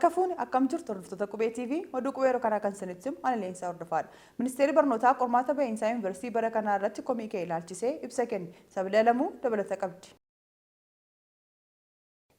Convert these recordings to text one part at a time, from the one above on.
Harka fuuni akkam jirtu hordoftoota Qubee TV oduu qubee yeroo kanaa kan isinitti himu ani Leensaa Hordofaadha. Ministeerri Barnootaa qormaata bahiinsaa Yuunivarsiitii bara kanaa irratti komii ka'e ilaalchisee ibsa kenne. Sabilii Alamuu dabalata qabdi.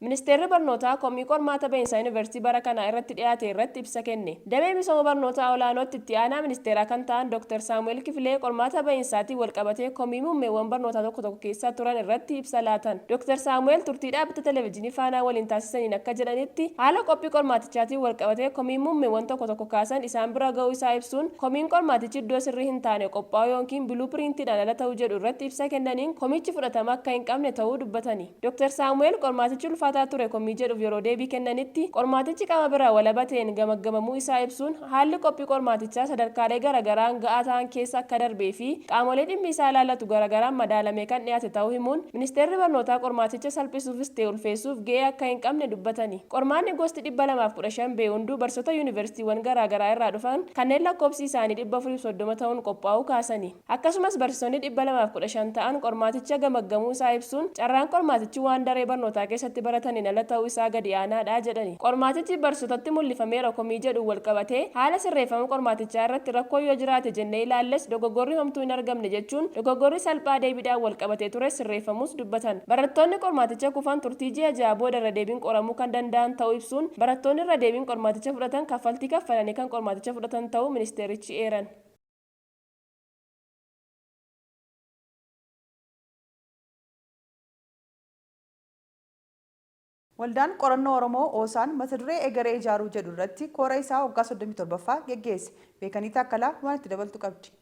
Ministeerri Barnootaa komii qormaata bahiinsaa Yuunivarsiitii bara kanaa irratti dhiyaate irratti ibsa kenne. Damee misooma barnootaa olaanootti itti aanaa ministeeraa kan ta'an Dr. Saamu'eel Kifilee qormaata bahiinsaatiin walqabatee komii muummeewwan barnootaa tokko keessa turan irratti ibsa laatan. Dr. Saamu'eel turtii dhaabbata televezyiinii Faanaa waliin taasisaniin akka jedhanitti haala qophii qormaatichaatiin walqabatee komii muummeewwan tokko kaasan isaan bira ga'uu isaa ibsuun komiin qormaatichi iddoo sirrii hin taane qophaa'u yookiin biluu piriintiidhaan ala ta'uu jedhu irratti ibsa kennaniin komichi fudhatama akka hin qabne ta'uu dubbatani. Dr. Saamu'eel qormaatichi ulfaataa ture komii jedhuuf yeroo deebii kennanitti qormaatichi qaama biraa walaba ta'een gamaggamamuu isaa ibsuun haalli qophii qormaatichaa sadarkaalee garaagaraan ga'aa ta'an keessa akka darbee fi qaamolee dhimmi isaa ilaallatu garaagaraan madaalamee kan dhiyaate ta'uu himuun ministeerri barnootaa qormaaticha salphisuufis ta'e ulfeessuuf ga'ee akka hin qabne dubbatani. Qormaanni gosti 215 ba'e hunduu barsoota yuunivarsiitiiwwan garaagaraa irraa dhufan kanneen lakkoofsi isaanii 430 ta'uun qophaa'uu kaasani. Akkasumas barsiisonni 215 ta'an qormaaticha gamaggamuu isaa ibsuun carraan qormaatichi waan daree barnootaa keessatti barataniin ala ta'uu isaa gadi aanaadha jedhani. Qormaatichi barsiisotatti mul'ifameera komii jedhu walqabatee haala sirreeffama qormaatichaa irratti rakkoo yoo jiraate jennee ilaalles dogoggorri homtuu hin argamne jechuun dogoggorri salphaa deebiidhaan walqabatee ture sirreeffamus dubbatan. Barattoonni qormaaticha kufan turtii ji'a 6 booda irra deebiin qoramuu kan danda'an ta'uu ibsuun barattoonni irra deebiin qormaaticha fudhatan kaffaltii kaffalanii kan qormaaticha fudhatan ta'uu ministeerichi eeran. Waldaan qorannoo Oromoo Oosaan mata duree egeree ijaaruu jedhu irratti koora isaa waggaa 37ffaa geggeesse. Beekanii Taakkalaa waan itti dabaltu qabdi.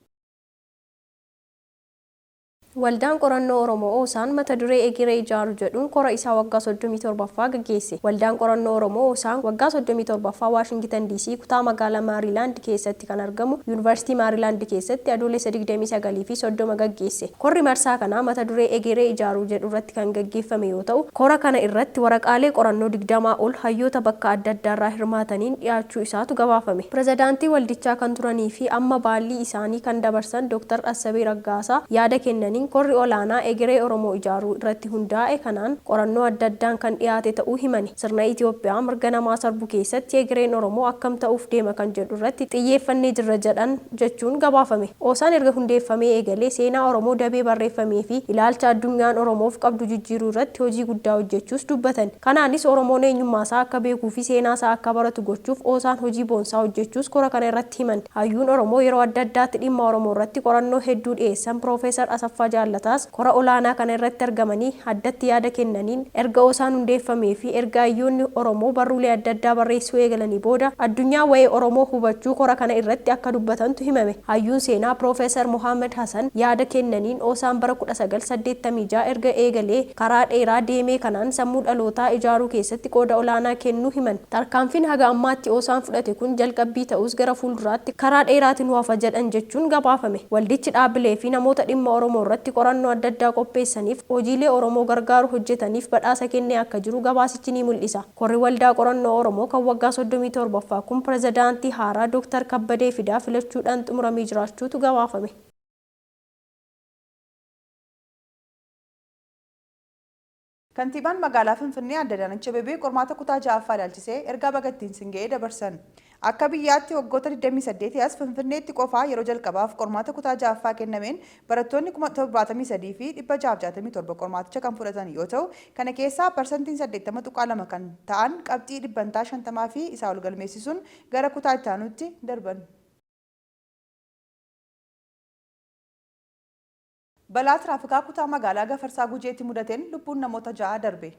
Waldaan qorannoo Oromoo Oosaan mata duree egeree ijaaruu jedhuun koora isaa waggaa 37ffaa geggeesse. Waldaan qorannoo Oromoo Oosaan waggaa 37ffaa Waashingtan DC kutaa magaalaa Maariilaand keessatti kan argamu Yuunivarsiitii Maariilaand keessatti adoolessa 29 fi 30 geggeesse. Koorri marsaa kanaa mata duree egeree ijaaruu jedhu irratti kan geggeeffame yoo ta'u, koora kana irratti waraqaalee qorannoo 20 ol hayyoota bakka adda addaarraa hirmaataniin dhiyaachuu isaatu gabaafame. Pirezidaantii waldichaa kan turanii fi amma baallii isaanii kan dabarsan Dr. Assabee Raggaasaa yaada kennaniin korri olaanaa egeree Oromoo ijaaruu irratti hundaa'e kanaan qorannoo adda addaan kan dhiyaate ta'uu himani. Sirna Itoophiyaa mirga namaa sarbuu keessatti egereen Oromoo akkam ta'uuf deema kan jedhu irratti xiyyeeffannee jirra jedhan jechuun gabaafame. Oosaan erga hundeeffamee eegalee seenaa Oromoo dabee barreeffamee fi ilaalcha addunyaan Oromoof qabdu jijjiiruu irratti hojii guddaa hojjechuus dubbatan. Kanaanis Oromoon eenyummaa isaa akka beekuu fi seenaa isaa akka baratu gochuuf Oosaan hojii boonsaa hojjechuus koora kana irratti himan. Hayyuun Oromoo yeroo adda addaatti dhimma Oromoo irratti qorannoo hedduu dhiyeessan Piroofeesar Asaffaa Jaallataas koora olaanaa kana irratti argamanii addatti yaada kennaniin erga Oosaan hundeeffamee fi erga hayyoonni Oromoo barruulee adda addaa barreessuu eegalanii booda addunyaa waa'ee Oromoo hubachuu koora kana irratti akka dubbatantu himame. Hayyuun seenaa Piroofeesar Mohaammed Hasan yaada kennaniin Oosaan bara 1986 erga eegalee karaa dheeraa deemee kanaan sammuu dhalootaa ijaaruu keessatti qooda olaanaa kennuu himan. Tarkaanfiin haga ammaatti Oosaan fudhate kun jalqabbii ta'us gara fuulduraatti karaa dheeraatiin wafa jedhan jechuun gabaafame. Waldichi dhaabbilee fi namoota dhimma Oromoo irratti qorannoo adda addaa qopheessaniif hojiilee Oromoo gargaaru hojjetaniif badhaasa kennee akka jiru gabaasichi ni mul'isa. Korri waldaa qorannoo Oromoo kan waggaa 37ffaa kun pirezidaantii haaraa Dr. Kabbadee Fidaa filachuudhaan xumuramee jiraachuutu gabaafame. Kantiibaan magaalaa Finfinnee Aadde Adaanech Abeebee qormaata kutaa 6ffaa ilaalchisee ergaa bagattiin singa'ee dabarsan. Akka biyyaatti waggoota 28 as Finfinneetti qofaa yeroo jalqabaaf qormaata kutaa 6ffaa kennameen barattoonni 73 fi 667 qormaaticha kan fudhatan yoo ta'u, kana keessaa parsantiin 80.2 kan ta'an qabxii 50 fi isaa ol galmeessisuun gara kutaa itti aanutti darban. Balaa tiraafikaa kutaa magaalaa Gafarsaa Gujeetti mudateen lubbuun namoota 6 darbe.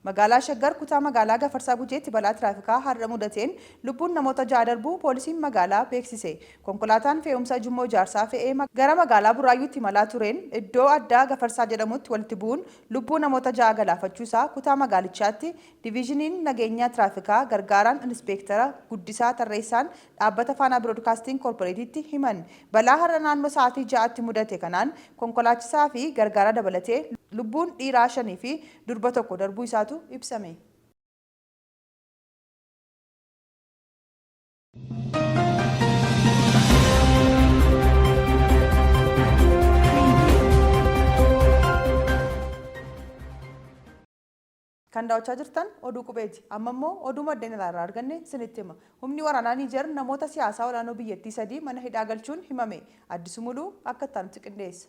Magaalaa Shaggar kutaa magaalaa Gafarsaa Gujeetti balaa tiraafikaa har'a mudateen lubbuun namoota 6 darbuu poolisiin magaalaa beeksise. Konkolaataan fe'umsa Jummoo Jaarsaa fe'ee gara magaalaa Buraayyuutti imalaa tureen iddoo addaa Gafarsaa jedhamutti walitti bu'uun lubbuu namoota 6 galaafachuusaa kutaa magaalichaatti diviizhiniin nageenyaa tiraafikaa gargaaraan inspeektara Guddisaa Tarreessaan dhaabbata Faanaa Biroodkaastiin Koorporeetiitti himan. Balaa har'a naannoo sa'aatii 6tti mudate kanaan konkolaachisaa fi gargaara dabalatee lubbuun dhiiraa 5 fi durba 1 darbuu isaatu ibsame. Kan daawwachaa jirtan oduu qubeeti. Amma immoo oduu maddeen irraa arganne isinitti hima. Humni waraanaa Niijer namoota siyaasaa olaanoo biyyattii 3 mana hidhaa galchuun himame. Addisuu Muluu akka itti qindeessa.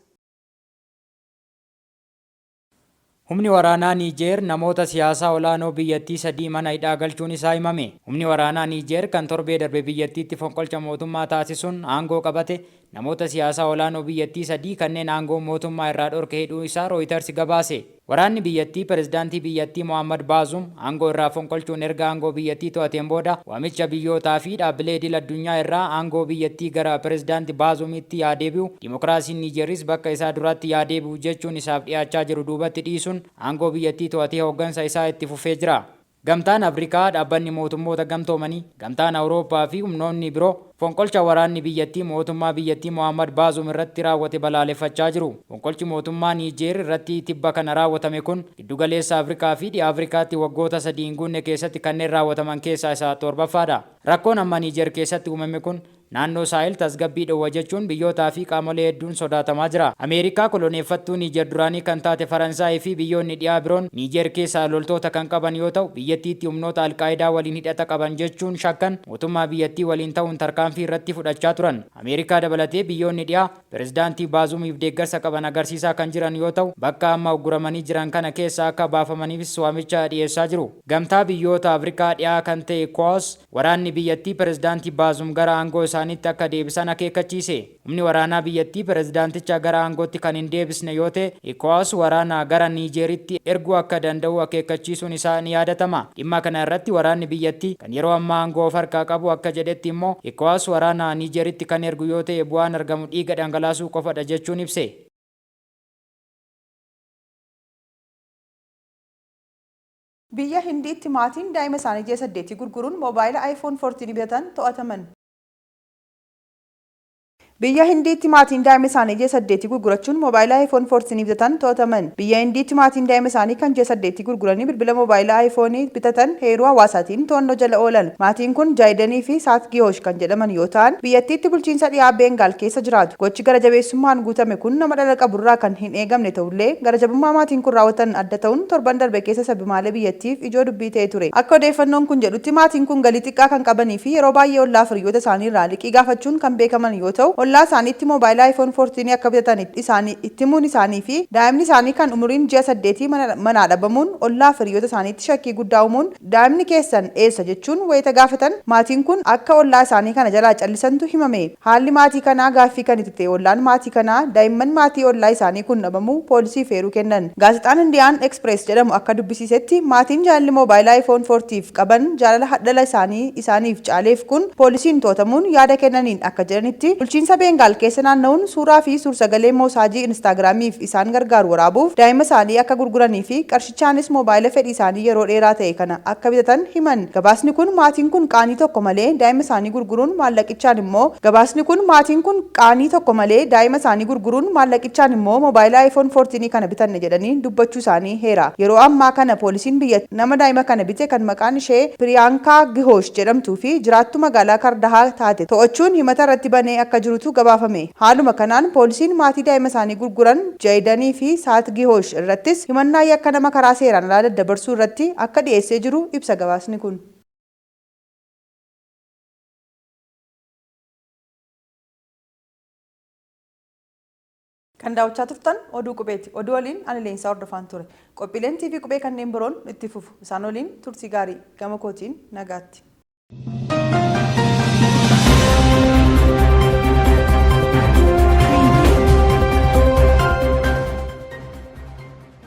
Humni waraanaa Niijer namoota siyaasaa olaanoo biyyattii 3 mana hidhaa galchuun isaa himame. Humni waraanaa Niijer kan torbee darbe biyyattiitti fonqolcha mootummaa taasisuun aangoo qabate namoota siyaasaa olaanoo biyyattii 3 kanneen aangoo mootummaa irraa dhorke hidhuu isaa Reuters gabaase. Waraanni biyyattii pirezidaantii biyyattii Mohammad Bazoum aangoo irraa fonqolchuun erga aangoo biyyattii to'ateen booda waamicha biyyootaa fi dhaabbilee idil addunyaa irraa aangoo biyyattii gara pirezidaantii Bazoumitti yaadeebi'u dimokiraasiin Niijeris bakka isaa duraatti yaadeebi'u jechuun isaaf dhiyaachaa jiru duubatti dhiisuun aangoo biyyattii to'atee hooggansa isaa itti fufee jira. Gamtaan Afrikaa, dhaabbanni mootummoota gamtoomanii, gamtaan Awurooppaa fi humnoonni biroo fonqolcha waraanni biyyattii mootummaa biyyattii Mohammad Bazoum irratti raawwate balaaleffachaa jiru. Fonqolchi mootummaa Niijer irratti tibba kana raawwatame kun giddugaleessa Afrikaa fi dhiha Afrikaatti waggoota 3 hin guunne keessatti kanneen raawwataman keessaa isa torbaffaadha. Rakkoon amma Niijer keessatti uumame kun naannoo Saahel tasgabbii dhowwa jechuun biyyootaa fi qaamolee hedduun sodaatamaa jira. Ameerikaa koloneeffattuu Niijer duraanii kan taate Faransaay fi biyyoonni dhiyaa biroon Niijer keessaa loltoota kan qaban yoo ta'u biyyattiitti humnoota Alqaayidaa waliin hidhata qaban jechuun shakkan mootummaa biyyattii waliin ta'uun tarkaanfii irratti fudhachaa turan. Ameerikaa dabalatee biyyoonni dhiyaa pirezidaantii Bazoumiif deeggarsa qaban agarsiisaa kan jiran yoo ta'u bakka amma uguramanii jiran kana keessa akka baafamaniifis waamicha dhiyeessaa jiru. Gamtaa biyyoota Afrikaa dhiyaa kan ta'e ECOWAS waraanni biyyattii pirezidaantii Bazoum gara aangoo isaaniitti akka deebisan akeekkachiise. Humni waraanaa biyyattii pirezidaanticha gara aangootti kan hin deebisne yoo ta'e ECOWAS waraana gara Niijeritti erguu akka danda'u akeekkachiisuun isaa ni yaadatama. Dhimma kana irratti waraanni biyyattii kan yeroo ammaa aangoo of harkaa qabu akka jedhetti immoo ECOWAS waraana Niijeritti kan ergu yoo ta'e bu'aan argamu dhiiga dhangalaasuu qofadha jechuun ibse. Biyya Hindiitti maatiin daa'ima isaanii ji'a 8 gurguruun moobaayila iPhone 14 bitatan to'ataman. Biyya Hindiitti maatiin daa'ima isaanii ji'a 8 gurgurachuun moobaayila iPhone 14 bitatan to'ataman. Biyya Hindiitti maatiin daa'ima isaanii kan ji'a 8 gurguranii bilbila moobaayila iPhone bitatan heeruu hawaasaatiin to'annoo jala oolan. Maatiin kun Jaayidanii fi Saat Gihosh kan jedhaman yoo ta'an biyyattiitti bulchiinsa dhiyaa Bengaal keessa jiraatu. Gochi gara jabeessummaan guutame kun nama dhala qaburraa kan hin eegamne ta'ullee gara jabummaa maatiin kun raawwatan adda ta'uun torban darbe keessa sabimaalee biyyattiif ijoo dubbii ta'ee ture. Akka odeeffannoon kun jedhutti maatiin kun galii xiqqaa kan qabanii fi yeroo baay'ee ollaa firiyoota isaanii irraa liqii gaafachuun kan beekaman yoo ta'u ollaa isaaniitti moobaayila iPhone 14 akka bitatan itti himuun isaanii fi daa'imni isaanii kan umuriin ji'a 8 manaa dhabamuun ollaa firiyoota isaaniitti shakkii guddaa uumuun daa'imni keessan eessa jechuun wayita gaafatan maatiin kun akka ollaa isaanii kana jalaa callisantu himame. Haalli maatii kanaa gaaffii kan itti ta'e ollaan maatii kanaa daa'imman maatii ollaa isaanii kun dhabamuu poolisiif eeruu kennan. Gaazexaan Indiyaan Express jedhamu akka dubbisiisetti maatiin jaalalli moobaayila iPhone 14 qaban jaalala hadhala isaaniif caaleef kun poolisiin to'atamuun yaada kennaniin akka jedhanitti bulchiinsa Bengaal keessa naanna'uun suuraa fi suur-sagalee moosaajii Instaagiraamiif isaan gargaaru waraabuuf daa'ima isaanii akka gurguranii fi qarshichaanis moobaayila fedhii isaanii yeroo dheeraa ta'e kana akka bitatan himan. Gabaasni kun maatiin kun qaanii tokko malee daa'ima isaanii gurguruun maallaqichaan immoo moobaayila iPhone 14 kana bitanne jedhanii dubbachuu isaanii heera. Yeroo ammaa kana poolisiin biyyattii nama daa'ima kana bite kan maqaan ishee Priyankaa Gihosh jedhamtuu fi jiraattu magaalaa Kardahaa taate to'achuun himata irratti banee akka jirutu gabaafame. Haaluma kanaan poolisiin maatii daa'ima isaanii gurguran Jaayidanii fi Saat Gihosh irrattis himannaa yakka nama karaa seeraan alaa daddabarsuu irratti akka dhiyeessee jiru ibsa gabaasni kun. Kan daawwachaa turtan oduu qubeeti. Oduu waliin ani Leensaa hordofaan ture. Qophiileen TV qubee kanneen biroon itti fufu. Isaan waliin turtii gaarii gama kootiin nagaatti.